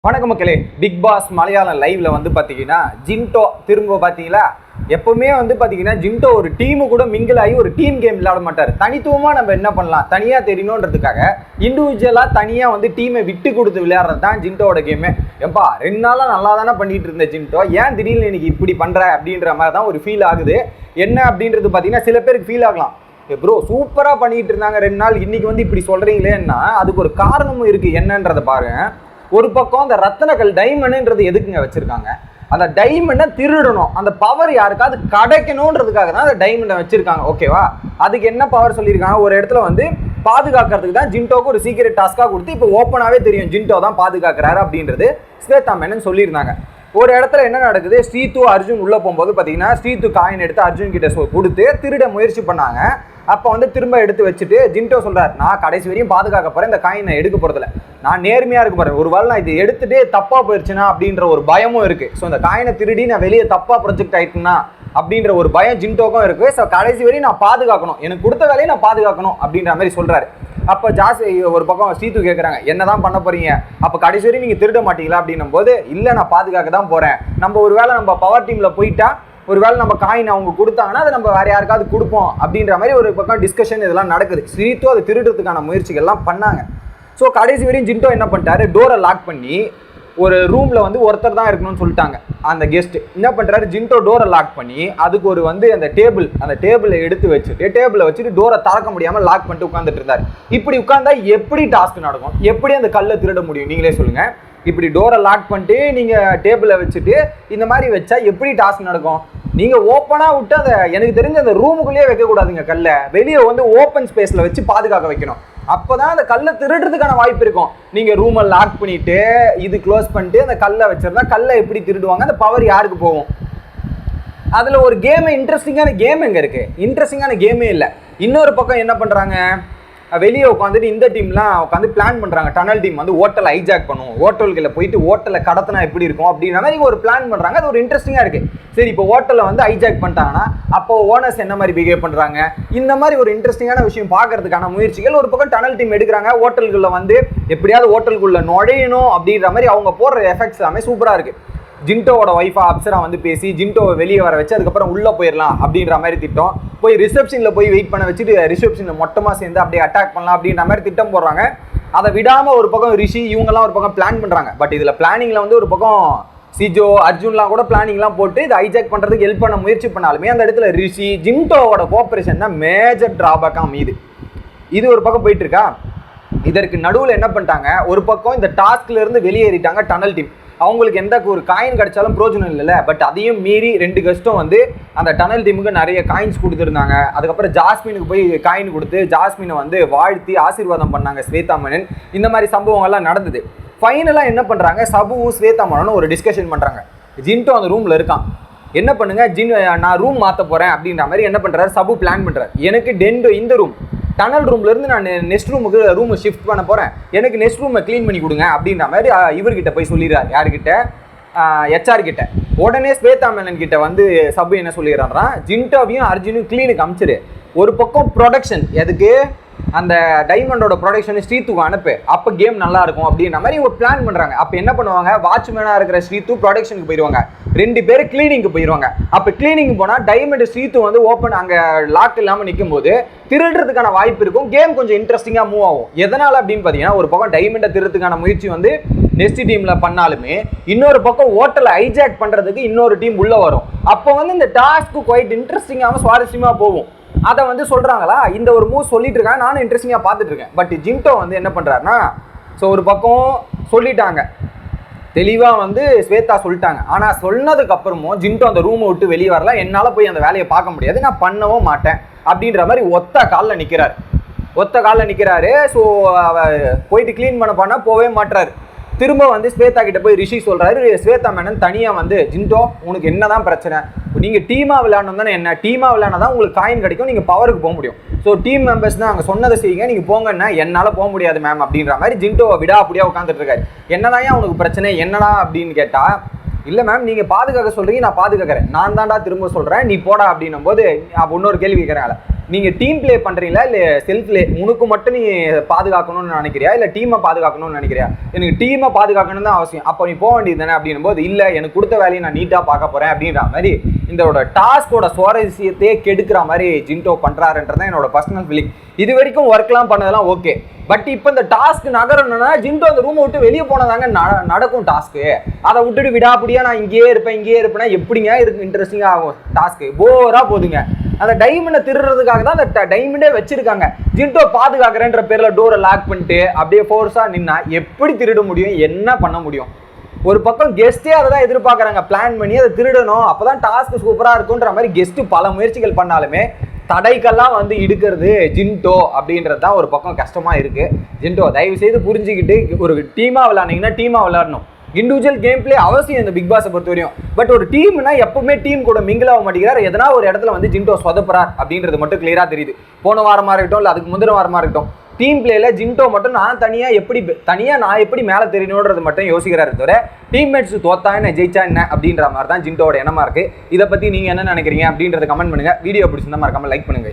வணக்கம் மக்களே. Big pass Malayalam லைவ்ல வந்து பார்த்தீங்கன்னா ஜின்டோ திரும்ப பார்த்தீங்களா, எப்பவுமே வந்து பார்த்தீங்கன்னா ஜின்டோ ஒரு டீமு கூட மிங்கிள் ஆகி ஒரு டீம் கேம் விளையாட மாட்டார். தனித்துவமாக நம்ம என்ன பண்ணலாம், தனியாக தெரியணுன்றதுக்காக இண்டிவிஜுவலாக தனியாக வந்து டீமை விட்டு கொடுத்து விளையாடுறது தான் ஜின்டோட கேமு. எப்பா 2 நாளாக நல்லா தானே பண்ணிட்டு இருந்த ஜின்டோ, ஏன் திடீர்னு இன்னைக்கு இப்படி பண்ணுற அப்படின்ற மாதிரி தான் ஒரு ஃபீல் ஆகுது. என்ன அப்படின்றது பார்த்தீங்கன்னா சில பேருக்கு ஃபீல் ஆகலாம், ப்ரோ சூப்பராக பண்ணிட்டு இருந்தாங்க 2 நாள், இன்னைக்கு வந்து இப்படி சொல்கிறீங்களேன்னா அதுக்கு ஒரு காரணமும் இருக்குது. என்னன்றதை பாருங்க. ஒரு பக்கம் அந்த ரத்தனக்கல் டைமண்ட்ன்றது எதுக்குங்க வச்சிருக்காங்க, அந்த டைமண்டை திருடணும், அந்த பவர் யாருக்காவது கிடைக்கணுன்றதுக்காக தான் அந்த டைமண்டை வச்சிருக்காங்க. ஓகேவா, அதுக்கு என்ன பவர் சொல்லியிருக்காங்க, ஒரு இடத்துல வந்து பாதுகாக்கிறதுக்கு தான் ஜின்டோக்கு ஒரு சீக்கிரட் டாஸ்காக கொடுத்து இப்போ ஓப்பனாகவே தெரியும் ஜின்டோ தான் பாதுகாக்கிறாரு அப்படின்றது ஸ்வேதா மேனன் சொல்லியிருந்தாங்க. ஒரு இடத்துல என்ன நடக்குது, ஸ்ரீத்து அர்ஜுன் உள்ளே போகும்போது பார்த்தீங்கன்னா ஸ்ரீத்து காயின் எடுத்து அர்ஜுன் கிட்ட கொடுத்து திருட முயற்சி பண்ணாங்க. அப்போ வந்து திரும்ப எடுத்து வச்சுட்டு ஜின்டோ சொல்கிறார், நான் கடைசி வரையும் பாதுகாக்க போகிறேன், இந்த காயினை எடுக்க போகிறதில்ல, நான் நேர்மையாக இருக்க போகிறேன், ஒரு வேளை நான் இது எடுத்துகிட்டு தப்பாக போயிடுச்சுன்னா அப்படின்ற ஒரு பயமும் இருக்குது. ஸோ இந்த காயினை திருடி நான் வெளியே தப்பாக ப்ரொஜெக்ட் ஆகிட்டுனா அப்படின்ற ஒரு பயம் ஜின்டோக்கும் இருக்குது. ஸோ கடைசி வரையும் நான் பாதுகாக்கணும், எனக்கு கொடுத்த வேலையை நான் பாதுகாக்கணும் அப்படின்ற மாதிரி சொல்கிறாரு. அப்போ ஒரு பக்கம் ஸ்ரீத்து கேட்குறாங்க, என்ன தான் பண்ண போகிறீங்க, அப்போ கடைசி வரையும் நீங்கள் திருட மாட்டீங்களா அப்படின்னும் போது, இல்லை நான் பாதுகாக்க தான் போகிறேன், நம்ம ஒரு வேளை நம்ம பவர் டீமில் போயிட்டா ஒருவேளை நம்ம காயின் அவங்க கொடுத்தாங்கன்னா அதை நம்ம வேற யாருக்காவது கொடுப்போம் அப்படின்ற மாதிரி ஒரு பக்கம் டிஸ்கஷன் இதெல்லாம் நடக்குது. ஸ்ரீத்து அதை திருடுறதுக்கான முயற்சிகள்லாம் பண்ணாங்க. ஸோ கடைசி வரையும் ஜின்டோ என்ன பண்ணிட்டாரு, டோரை லாக் பண்ணி ஒரு ரூமில் வந்து ஒருத்தர் தான் இருக்கணும்னு சொல்லிட்டாங்க. அந்த கெஸ்ட் என்ன பண்ணுறாரு, ஜின்டோ டோரை லாக் பண்ணி அதுக்கு ஒரு வந்து அந்த டேபிளை எடுத்து வச்சுட்டு டேபிளை வச்சுட்டு டோரை திறக்க முடியாமல் லாக் பண்ணிட்டு உட்காந்துட்டு இருந்தார். இப்படி உட்காந்தா எப்படி டாஸ்க் நடக்கும், எப்படி அந்த கல்லை திருட முடியும், நீங்களே சொல்லுங்கள். இப்படி டோரை லாக் பண்ணிட்டு நீங்கள் டேபிளை வச்சுட்டு இந்த மாதிரி வச்சா எப்படி டாஸ்க் நடக்கும்? நீங்கள் ஓப்பனாக விட்டு அதை எனக்கு தெரிஞ்ச அந்த ரூமுக்குள்ளேயே வைக்கக்கூடாதுங்க, கல்லை வெளியே வந்து ஓப்பன் ஸ்பேஸில் வச்சு பாதுகாக்க வைக்கணும். அப்போ தான் அந்த கல்லை திருடுறதுக்கான வாய்ப்பு இருக்கும். நீங்கள் ரூமை லாக் பண்ணிவிட்டு இது க்ளோஸ் பண்ணிட்டு அந்த கல்லை வச்சிருந்தா கல்லை எப்படி திருடுவாங்க, அந்த பவர் யாருக்கு போகும்? அதில் ஒரு கேமை இன்ட்ரெஸ்டிங்கான கேம் எங்கே இருக்குது? இன்ட்ரெஸ்டிங்கான கேமே இல்லை. இன்னொரு பக்கம் என்ன பண்ணுறாங்க, வெளியே உட்காந்துட்டு இந்த டீம்லாம் உட்காந்து பிளான் பண்ணுறாங்க. டனல் டீம் வந்து ஹோட்டலை ஹைஜாக் பண்ணுவோம், ஹோட்டல்களில் போயிட்டு ஹோட்டலை கடத்தினா எப்படி இருக்கும் அப்படின்ற மாதிரி ஒரு பிளான் பண்ணுறாங்க. அது ஒரு இன்ட்ரெஸ்டிங்காக இருக்குது. சரி, இப்போ ஹோட்டலில் வந்து ஹைஜாக் பண்ணிட்டாங்கன்னா அப்போ ஓனர்ஸ் என்ன மாதிரி பிஹேவ் பண்ணுறாங்க, இந்த மாதிரி ஒரு இன்ட்ரெஸ்டிங்கான விஷயம் பார்க்கறதுக்கான முயற்சிகள் ஒரு பக்கம் டனல் டீம் எடுக்கிறாங்க. ஹோட்டல்களில் வந்து எப்படியாவது ஹோட்டலுக்குள்ளே நுழையணும் அப்படின்ற மாதிரி அவங்க போடுற எஃபெக்ட்ஸ் எல்லாமே சூப்பராக இருக்குது. ஜின்டோவோட ஒய்ஃபா அப்சரா வந்து பேசி ஜின்டோவை வெளியே வர வச்சு அதுக்கப்புறம் உள்ளே போயிடலாம் அப்படின்ற மாதிரி திட்டம், போய் ரிசப்ஷனில் போய் வெயிட் பண்ண வச்சுட்டு ரிசப்ஷனில் மொத்தமாக சேர்ந்து அப்படியே அட்டாக் பண்ணலாம் அப்படின்ற மாதிரி திட்டம் போடுறாங்க. அதை விடாமல் ஒரு பக்கம் ரிஷி இவங்கெல்லாம் ஒரு பக்கம் பிளான் பண்ணுறாங்க. பட் இதில் பிளானிங்கில் வந்து ஒரு பக்கம் சிஜோ அர்ஜுன்லாம் கூட பிளானிங்லாம் போட்டு இதை ஹைஜாக் பண்ணுறதுக்கு ஹெல்ப் பண்ண முயற்சி பண்ணாலுமே அந்த இடத்துல ரிஷி ஜின்டோவோட கோஆப்ரேஷன் தான் மேஜர் டிராபேக்காக மீது. இது ஒரு பக்கம் போயிட்டு இருக்கா. இதற்கு நடுவில் என்ன பண்ணிட்டாங்க, ஒரு பக்கம் இந்த டாஸ்க்ல இருந்து வெளியேறிட்டாங்க டனல் டீம். அவங்களுக்கு எந்த ஒரு காயின் கிடைச்சாலும் பிரோஜனம் இல்லைல்ல. பட் அதையும் மீறி 2 கெஸ்ட்டும் வந்து அந்த டனல் டீமுக்கு நிறைய காயின்ஸ் கொடுத்துருந்தாங்க. அதுக்கப்புறம் ஜாஸ்மினுக்கு போய் காயின் கொடுத்து ஜாஸ்மினை வந்து வாழ்த்தி ஆசீர்வாதம் பண்ணாங்க ஸ்வேதா மேனன். இந்த மாதிரி சம்பவங்கள்லாம் நடந்தது. ஃபைனலாக என்ன பண்ணுறாங்க, சபுவும் ஸ்வேதா மேனனும் ஒரு டிஸ்கஷன் பண்ணுறாங்க. ஜின்டோ அந்த ரூமில் இருக்கான், என்ன பண்ணுங்க நான் ரூம் மாற்ற போகிறேன் அப்படின்ற மாதிரி என்ன பண்ணுறாரு, சபு பிளான் பண்ணுறாரு. எனக்கு இந்த ரூம் டனல் ரூம்லேருந்து நான் நெக்ஸ்ட் ரூம் ஷிஃப்ட் பண்ண போகிறேன், எனக்கு நெக்ஸ்ட் ரூமை க்ளீன் பண்ணி கொடுங்க அப்படின்ற மாதிரி இவர்கிட்ட போய் சொல்லிடுறாரு. யார்கிட்ட, HR கிட்ட. உடனே ஸ்வேதா மேனன் கிட்ட வந்து சபு என்ன சொல்லிடுறாருன்னா, ஜின்டோவையும் அர்ஜுனையும் க்ளீனுக்கு அனுப்பிச்சிரு, ஒரு பக்கம் ப்ரொடக்ஷன் எதுக்கு அந்த டைமண்டோட ப்ரொடக்ஷன் ஸ்ரீத்துக்கு அனுப்பு, அப்போ கேம் நல்லா இருக்கும் அப்படின்ற மாதிரி ஒரு பிளான் பண்ணுறாங்க. அப்போ என்ன பண்ணுவாங்க, வாட்ச்மேனாக இருக்கிற ஸ்ரீத்து ப்ரொடக்ஷனுக்கு போயிடுவாங்க, 2 பேர் கிளீனிங்க்கு போயிடுவாங்க. அப்போ கிளீனிங் போனால் டைமண்ட் ஸ்ரீத்து வந்து ஓப்பன் அங்கே லாக் இல்லாமல் நிற்கும் போது திருடுறதுக்கான வாய்ப்பு இருக்கும், கேம் கொஞ்சம் இன்ட்ரெஸ்டிங்காக மூவ் ஆகும். எதனால் அப்படின்னு பார்த்தீங்கன்னா, ஒரு பக்கம் டைமண்டை திருடுறதுக்கான முயற்சி வந்து நெக்ஸ்ட் டீமில் பண்ணாலுமே இன்னொரு பக்கம் ஹோட்டலை ஹைஜாக் பண்ணுறதுக்கு இன்னொரு டீம் உள்ளே வரும். அப்போ வந்து இந்த டாஸ்க்கு குவைட் இன்ட்ரெஸ்டிங்காகவும் சுவாரஸ்யமாக போகும். அதை வந்து சொல்கிறாங்களா, இந்த ஒரு மூவ் சொல்லிட்டு இருக்காங்க, நானும் இன்ட்ரெஸ்டிங்காக பார்த்துட்டு இருக்கேன். பட் ஜின்டோ வந்து என்ன பண்ணுறாருன்னா, ஸோ ஒரு பக்கம் சொல்லிட்டாங்க தெளிவாக வந்து ஸ்வேதா சொல்லிட்டாங்க, ஆனால் சொன்னதுக்கப்புறமும் ஜின்டோ அந்த ரூமை விட்டு வெளியே வரல, என்னால் போய் அந்த வேலையை பார்க்க முடியாது, நான் பண்ணவும் மாட்டேன் அப்படின்ற மாதிரி ஒத்த காலில் நிற்கிறாரு. ஸோ போயிட்டு க்ளீன் பண்ண போவே மாட்டுறாரு. திரும்ப வந்து ஸ்வேதா கிட்ட போய் ரிஷி சொல்கிறாரு, ஸ்வேதா மேனன் தனியாக வந்து ஜின்டோ உனக்கு என்ன தான் பிரச்சனை, நீங்கள் டீமாக விளையாடணும் தானே, என்ன டீமாக விளையாடினா தான் உங்களுக்கு காயின் கிடைக்கும், நீங்கள் பவருக்கு போக முடியும், ஸோ டீம் மெம்பர்ஸ் தான் அங்கே சொன்னதை செய்யுங்க, நீங்கள் போங்கன்னா என்னால் போக முடியாது மேம் அப்படின்ற மாதிரி ஜின்டோவை விடா அப்படியே உட்காந்துட்டு இருக்காரு. என்னதான் உனக்கு பிரச்சனை என்னடா அப்படின்னு கேட்டால், இல்லை மேம் நீங்கள் பாதுகாக்க சொல்கிறீங்க, நான் பாதுகாக்கிறேன், நான் தான்டா திரும்ப சொல்கிறேன் நீ போடா அப்படின்னும் போது அப்போ இன்னொரு கேள்வி கேட்குறாங்க, நீங்கள் டீம் பிளே பண்ணுறீங்களா இல்லை செல்ஃப் பிளே? உனக்கு மட்டும் நீ பாதுகாக்கணும்னு நினைக்கிறியா இல்லை டீமை பாதுகாக்கணும்னு நினைக்கிறியா? எனக்கு டீமை பாதுகாக்கணும் தான் அவசியம். அப்போ நீ போக வேண்டியது தானே அப்படின்னும் போது, இல்லை எனக்கு கொடுத்த வேலையை நான் நீட்டாக பார்க்க போகிறேன் அப்படின்ற மாதிரி இந்த டாஸ்கோட சுவாரஸ்யத்தையே கெடுக்கிற மாதிரி ஜின்டோ பண்ணுறாருன்றதான் என்னோட பர்சனல் ஃபீலிங். இது வரைக்கும் ஒர்க்லாம் பண்ணதெல்லாம் ஓகே, பட் இப்போ இந்த டாஸ்க் நகரணும்னா ஜின்டோ அந்த ரூமை விட்டு வெளியே போனதாங்க நடக்கும் டாஸ்க்கு. அதை விட்டுட்டு விடாப்படியா நான் இங்கேயே இருப்பேன்னா எப்படிங்க இருக்கு இன்ட்ரெஸ்டிங்காக ஆகும்? டாஸ்க்கு போராக போதுங்க. அந்த டைமண்டை திருடுறதுக்காக தான் அந்த டைமண்டே வச்சிருக்காங்க. ஜின்டோ பாதுகாக்கிறேன்ற பேரில் டோரை லாக் பண்ணிட்டு அப்படியே ஃபோர்ஸாக நின்னா எப்படி திருட முடியும்? என்ன பண்ண முடியும்? ஒரு பக்கம் கெஸ்ட்டே அதை தான் எதிர்பார்க்குறாங்க, பிளான் பண்ணி அதை திருடணும், அப்போ தான் டாஸ்க் சூப்பராக இருக்குன்ற மாதிரி கெஸ்ட்டு பல முயற்சிகள் பண்ணாலுமே தடைக்கெல்லாம் வந்து இடுக்கிறது ஜின்டோ அப்படின்றது தான் ஒரு பக்கம் கஷ்டமாக இருக்குது. ஜின்டோ தயவு செய்து புரிஞ்சுக்கிட்டு ஒரு டீமாக விளையாண்டிங்கன்னா டீமாக விளையாடணும். இண்டிவிஜுவல் கேம் பிளே அவசியம் இந்த பிக் பாஸை பொறுத்த வரையும். பட் ஒரு டீம்னா எப்பவுமே டீம் கூட மிங்கிள் ஆக மாட்டேங்கிறார். எதனா ஒரு இடத்துல வந்து ஜின்டோ சொதப்புறார் அப்படின்றது மட்டும் கிளியராக தெரியுது. போன வாரமாக இருக்கட்டும் இல்லை அதுக்கு முந்தின வாரமாக இருக்கட்டும், டீம் பிளேல ஜின்டோ மட்டும் நான் எப்படி மேலே தெரியணுன்றது மட்டும் யோசிக்கிறாரு தவிர டீம்மேட்ஸ் தோத்தா என்ன ஜெயிச்சா என்ன அப்படின்ற மாதிரி தான் ஜின்டோட எண்ணமா இருக்கு. இதை பற்றி நீங்கள் என்ன நினைக்கிறீங்க அப்படின்றத கமெண்ட் பண்ணுங்க. வீடியோ பிடிச்சிருந்தா மறக்காம லைக் பண்ணுங்க.